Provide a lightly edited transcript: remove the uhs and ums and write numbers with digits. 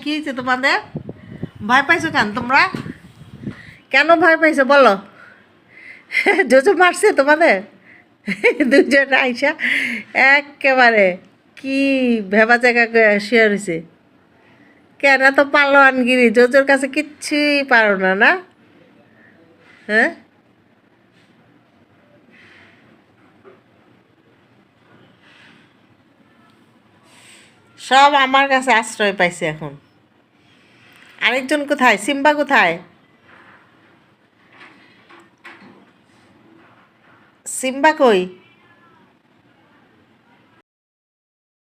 কি হয়েছে তোমাদের? ভয় পাইছো কেন তোমরা? কেন ভয় পাইছো বলো? জোজো মারছে তোমাদের? দুজন আইসা একেবারে কি ভেবা জায়গা শেয়ার হয়েছে। কেন তো পালোয়ানগিরি? জোজোর কাছে কিচ্ছুই পারো না, না? হ্যাঁ, সব আমার কাছে আশ্রয় পাইছে এখন। আরেকজন কোথায়? সিম্বা কোথায়? সিম্বা কই?